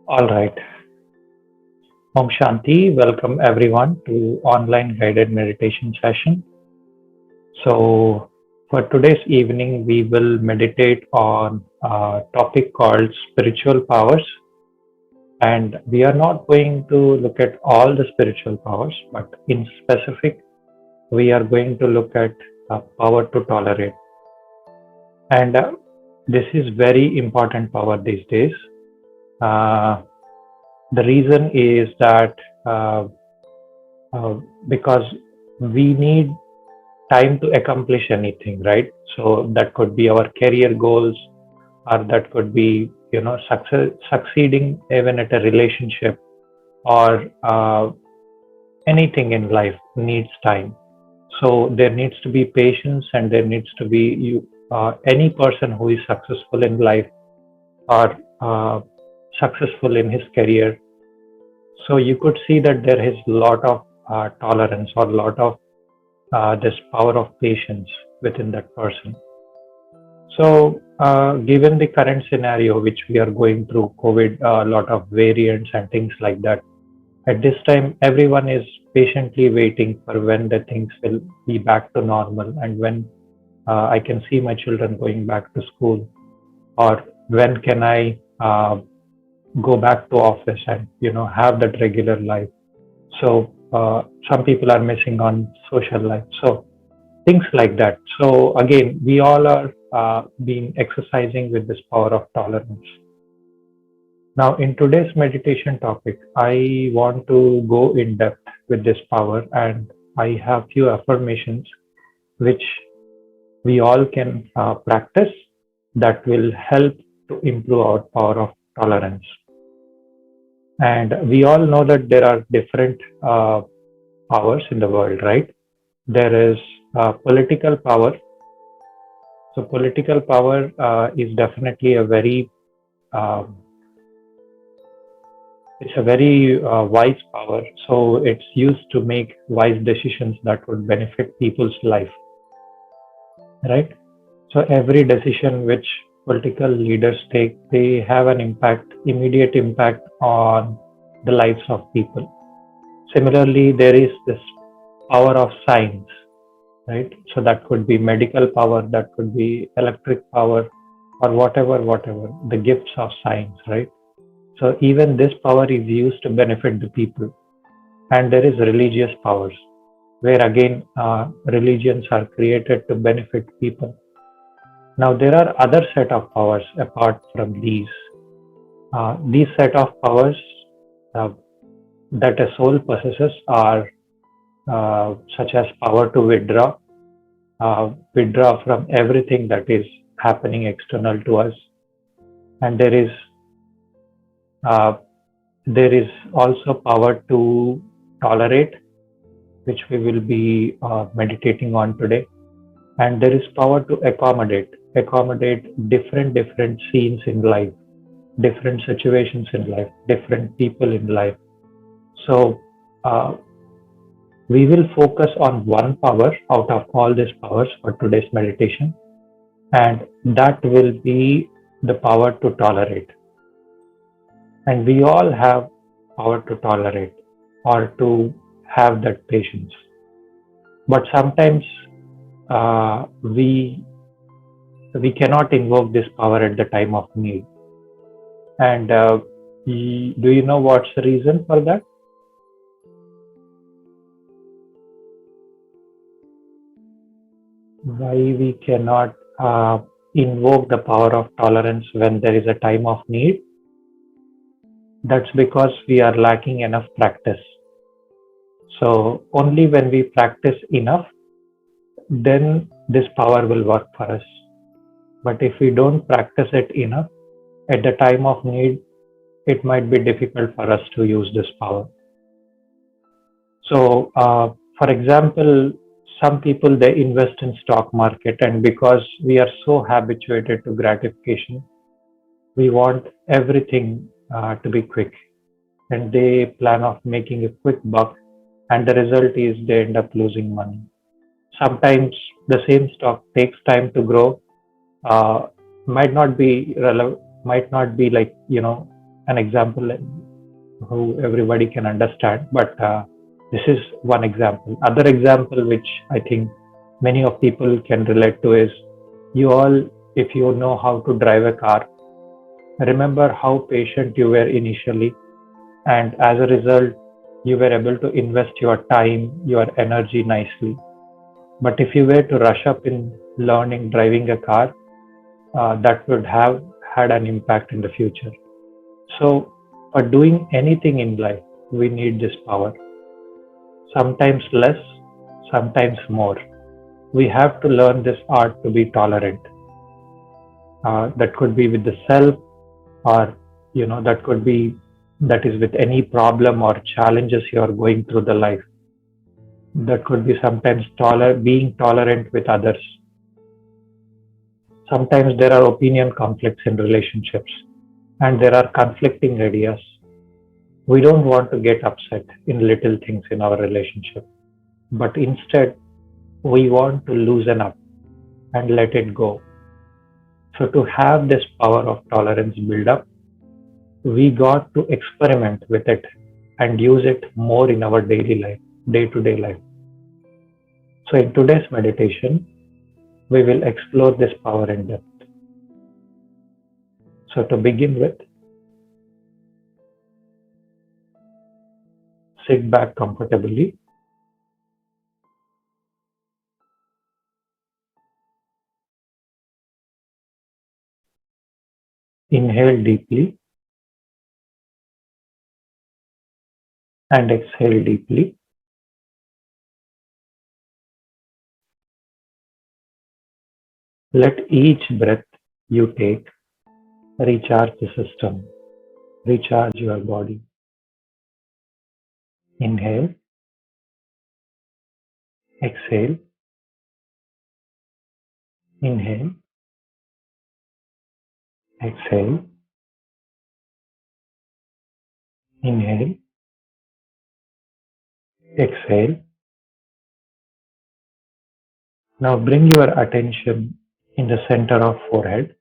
All right. Om Shanti. Welcome everyone to online guided meditation session. So for today's evening, we will meditate on a topic called spiritual powers. And we are not going to look at all the spiritual powers, but in specific, we are going to look at power to tolerate. And this is very important power these days. Uh, the reason is that uh, uh, because we need time to accomplish anything, right? So that could be our career goals, or that could be succeeding even at a relationship, or anything in life needs time. So there needs to be patience, and there needs to be you. Any person who is successful in life or successful in his career, so you could see that there is a lot of tolerance or a lot of this power of patience within that person. So, given the current scenario which we are going through, COVID, a lot of variants and things like that, at this time, everyone is patiently waiting for when the things will be back to normal, and when I can see my children going back to school, or when can I go back to office and have that regular life. So some people are missing on social life. So things like that. So again, we all are been exercising with this power of tolerance. Now, in today's meditation topic, I want to go in depth with this power, and I have few affirmations which we all can practice that will help to improve our power of tolerance. And we all know that there are different powers in the world, right? There is political power. So political power is definitely a very um, it's a very wise power. So it's used to make wise decisions that would benefit people's life, right? So every decision which political leaders take, they have an impact, immediate impact on the lives of people. Similarly, there is this power of science, right? So that could be medical power, that could be electric power, or whatever, the gifts of science, right? So even this power is used to benefit the people. And there is religious powers, where again religions are created to benefit people. Now there are other set of powers apart from these. These set of powers uh, that a soul possesses are such as power to withdraw from everything that is happening external to us, and uh, there is also power to tolerate, which we will be meditating on today, and there is power to accommodate different scenes in life, different situations in life, different people in life. So uh, we will focus on one power out of all these powers for today's meditation, and that will be the power to tolerate. And we all have power to tolerate or to have that patience. But sometimes we cannot invoke this power at the time of need. And do you know what's the reason for that? Why we cannot invoke the power of tolerance when there is a time of need? That's because we are lacking enough practice. So only when we practice enough, then this power will work for us. But if we don't practice it enough, at the time of need, it might be difficult for us to use this power. So, for example, some people they invest in stock market, and because we are so habituated to gratification, we want everything to be quick, and they plan of making a quick buck, and the result is they end up losing money. Sometimes the same stock takes time to grow, uh, might not be relevant, might not be like an example who everybody can understand, but this is one example. Other example which I think many of people can relate to is you all, if you know how to drive a car, remember how patient you were initially, and as a result, you were able to invest your time, your energy nicely. But if you were to rush up in learning driving a car, that would have had an impact in the future. So, for doing anything in life, we need this power. Sometimes less, sometimes more. We have to learn this art to be tolerant. That could be with the self, or that could be that is with any problem or challenges you are going through the life. That could be sometimes being tolerant with others. Sometimes there are opinion conflicts in relationships, and there are conflicting ideas. We don't want to get upset in little things in our relationship, but instead we want to loosen up and let it go. So, to have this power of tolerance build up, we got to experiment with it and use it more in our daily life, day to day life. So, in today's meditation, we will explore this power in depth. So, to begin with, sit back comfortably. Inhale deeply and exhale deeply. Let each breath you take recharge the system, recharge your body. Inhale, exhale, inhale, exhale, inhale, exhale. Now bring your attention in the center of forehead,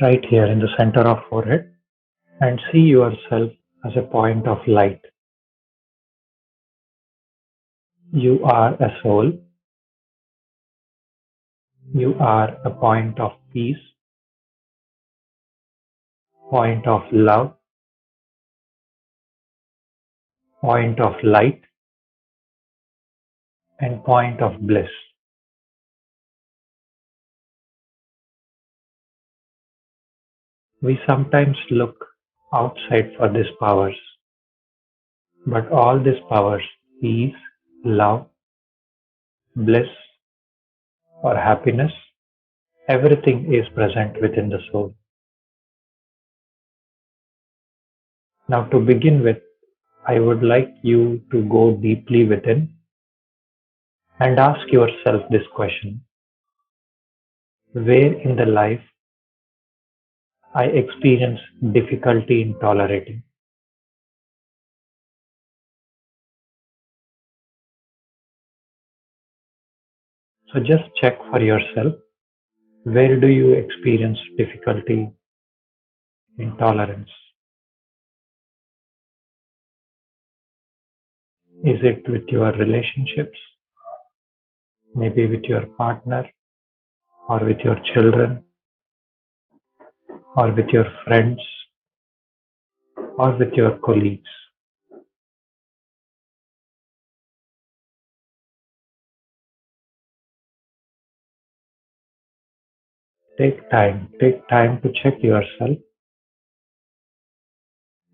right here in the center of forehead, and see yourself as a point of light. You are a soul. You are a point of peace, point of love, point of light, and point of bliss. We sometimes look outside for these powers, but all these powers, peace, love, bliss, or happiness, everything is present within the soul. Now, to begin with, I would like you to go deeply within and ask yourself this question: where in the life I experience difficulty in tolerating? So just check for yourself, where do you experience difficulty in tolerance? Is it with your relationships, maybe with your partner, or with your children, or with your friends, or with your colleagues? Take time to check yourself,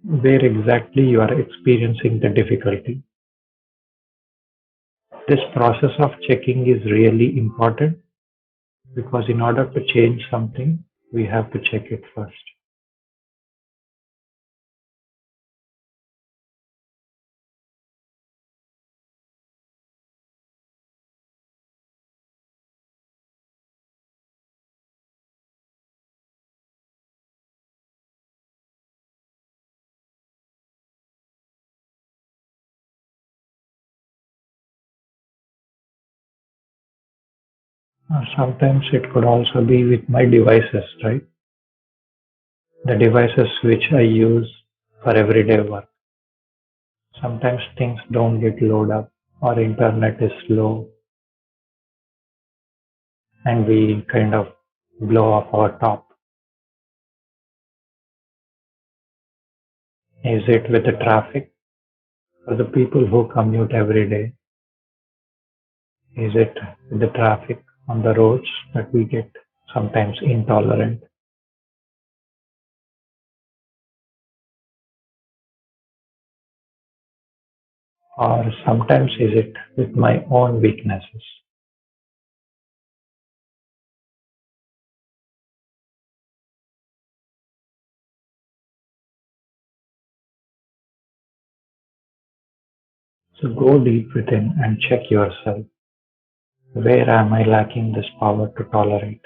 where exactly you are experiencing the difficulty. This process of checking is really important because in order to change something, we have to check it first. Or sometimes it could also be with my devices, right? The devices which I use for everyday work. Sometimes things don't get load up or internet is slow and we kind of blow up our top. Is it with the traffic for the people who commute every day? Is it with the traffic on the roads that we get sometimes intolerant? Or sometimes is it with my own weaknesses? So go deep within and check yourself. Where am I lacking this power to tolerate?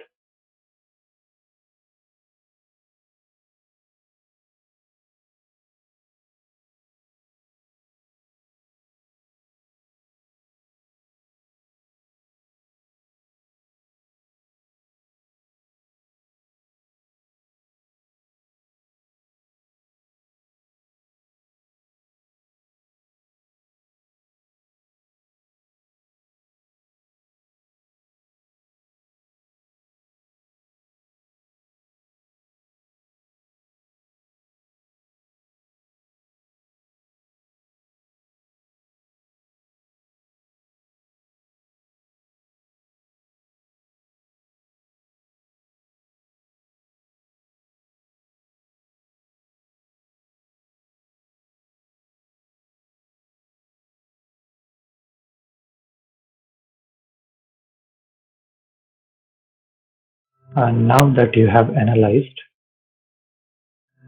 And now that you have analyzed,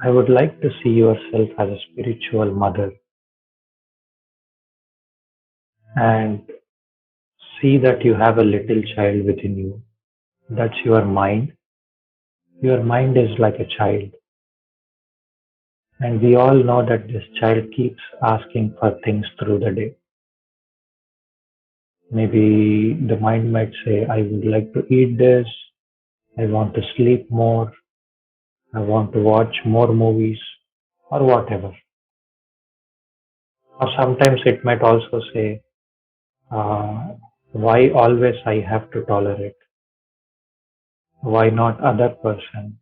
I would like to see yourself as a spiritual mother and see that you have a little child within you. That's your mind. Your mind is like a child. And we all know that this child keeps asking for things through the day. Maybe the mind might say, I would like to eat this. I want to sleep more. I want to watch more movies or whatever. Or sometimes it might also say, uh, why always I have to tolerate? Why not other person?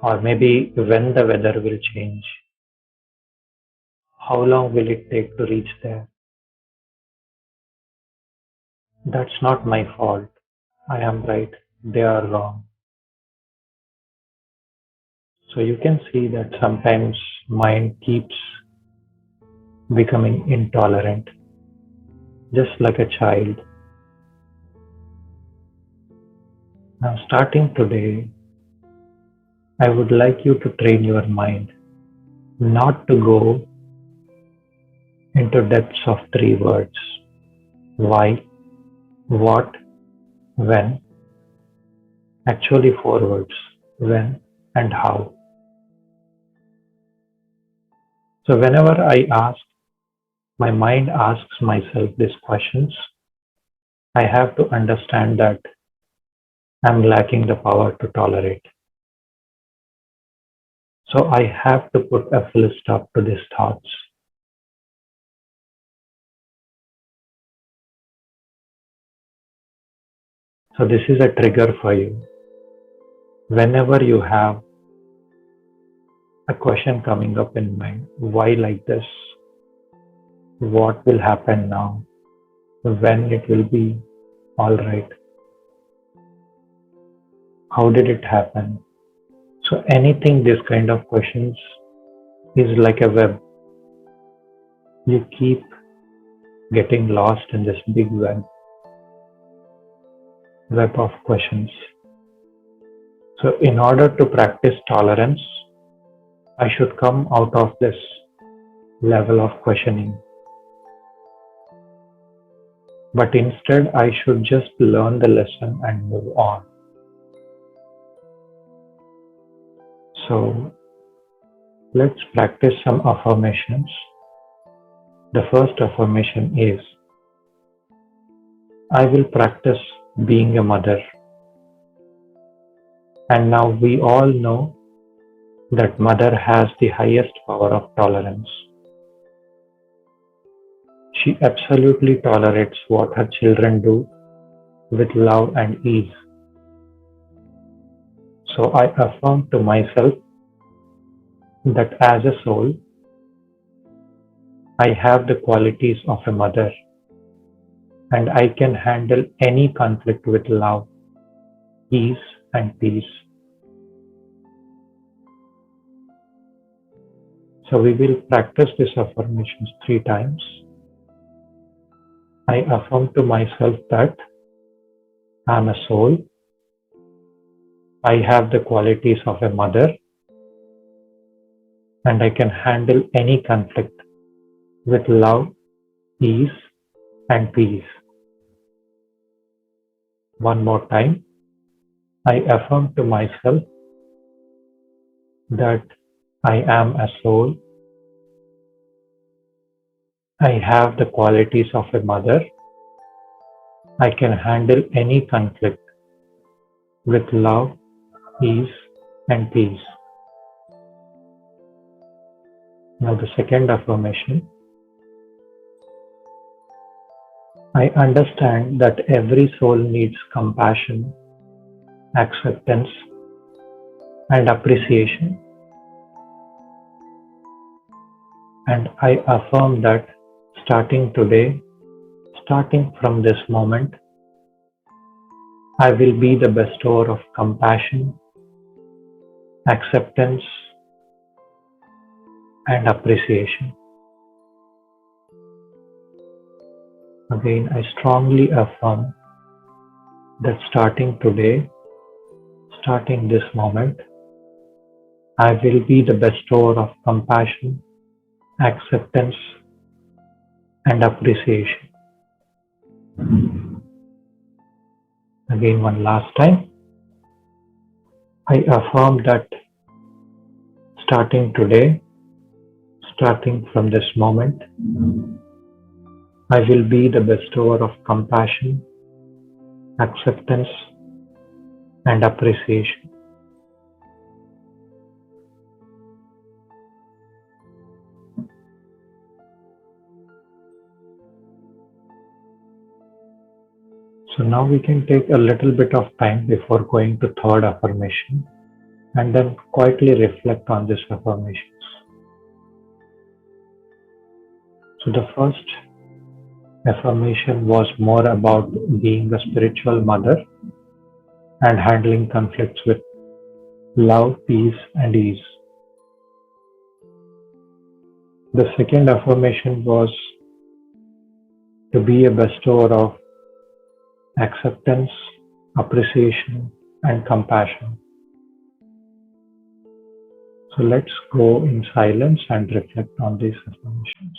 Or maybe when the weather will change, how long will it take to reach there? That's not my fault. I am right. They are wrong. So you can see that sometimes mind keeps becoming intolerant, just like a child. Now, starting today, I would like you to train your mind not to go into depths of three words: why, what, when. Actually, four words: when and how. So, whenever my mind asks myself these questions, I have to understand that I'm lacking the power to tolerate. So, I have to put a full stop to these thoughts. So, this is a trigger for you. Whenever you have a question coming up in mind, why like this? What will happen now? When it will be all right? How did it happen? So, anything this kind of questions is like a web. You keep getting lost in this big web of questions. So, in order to practice tolerance, I should come out of this level of questioning. But instead, I should just learn the lesson and move on. So, let's practice some affirmations. The first affirmation is, I will practice being a mother. And now we all know that mother has the highest power of tolerance. She absolutely tolerates what her children do with love and ease. So I affirm to myself that as a soul, I have the qualities of a mother and I can handle any conflict with love, ease, and peace. So we will practice these affirmations 3 times. I affirm to myself that I am a soul. I have the qualities of a mother and I can handle any conflict with love, ease, and peace. One more time. I affirm to myself that I am a soul. I have the qualities of a mother. I can handle any conflict with love, ease, and peace. Now, the second affirmation. I understand that every soul needs compassion, acceptance, and appreciation. And I affirm that starting today, starting from this moment, I will be the bestower of compassion, acceptance, and appreciation. Again, I strongly affirm that starting today, starting this moment, I will be the bestower of compassion, acceptance, and appreciation. Again, one last time. I affirm that starting today, starting from this moment, I will be the bestower of compassion, acceptance, and appreciation. So now we can take a little bit of time before going to third affirmation and then quietly reflect on these affirmations. So the first affirmation was more about being a spiritual mother and handling conflicts with love, peace, and ease. The second affirmation was to be a bestower of acceptance, appreciation, and compassion. So let's go in silence and reflect on these affirmations.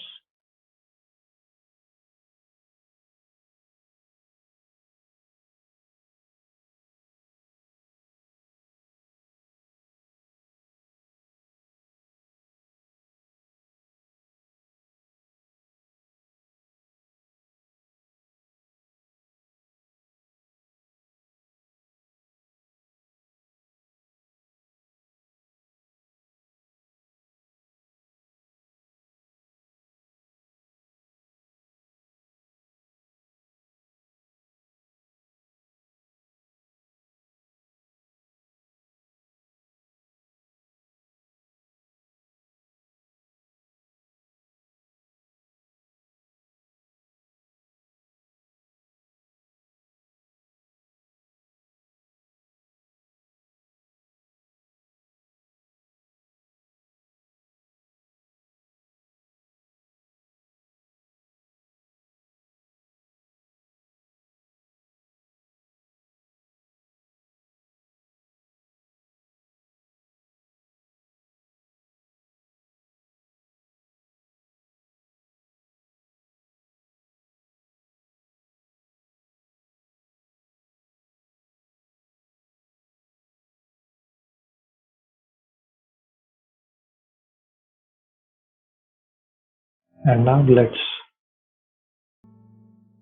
And now let's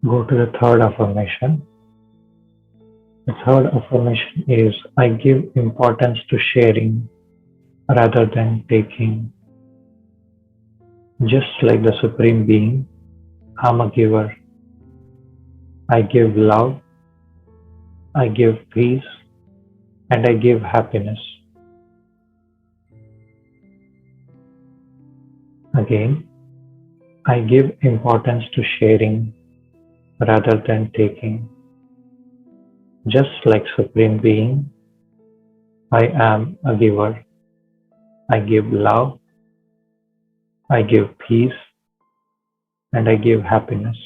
go to the third affirmation. The third affirmation is I give importance to sharing rather than taking. Just like the Supreme Being, I'm a giver. I give love, I give peace, and I give happiness. Again, I give importance to sharing rather than taking. Just like Supreme Being, I am a giver. I give love, I give peace, and I give happiness.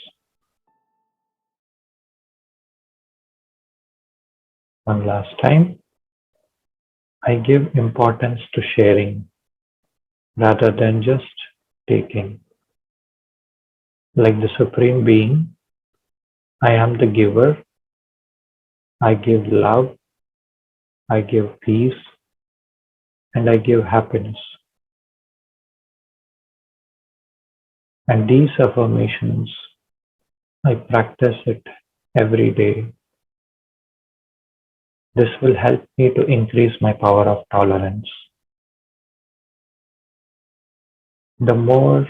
One last time, I give importance to sharing rather than just taking. Like the Supreme Being, I am the giver. I give love, I give peace, and I give happiness. And these affirmations, I practice it every day. This will help me to increase my power of tolerance. The more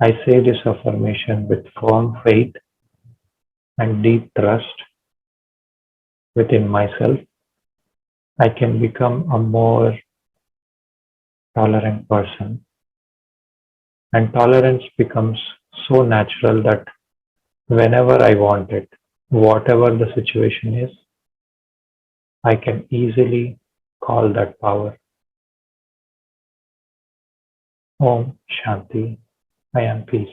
I say this affirmation with firm faith and deep trust within myself, I can become a more tolerant person. And tolerance becomes so natural that whenever I want it, whatever the situation is, I can easily call that power. Om Shanti. I am peace.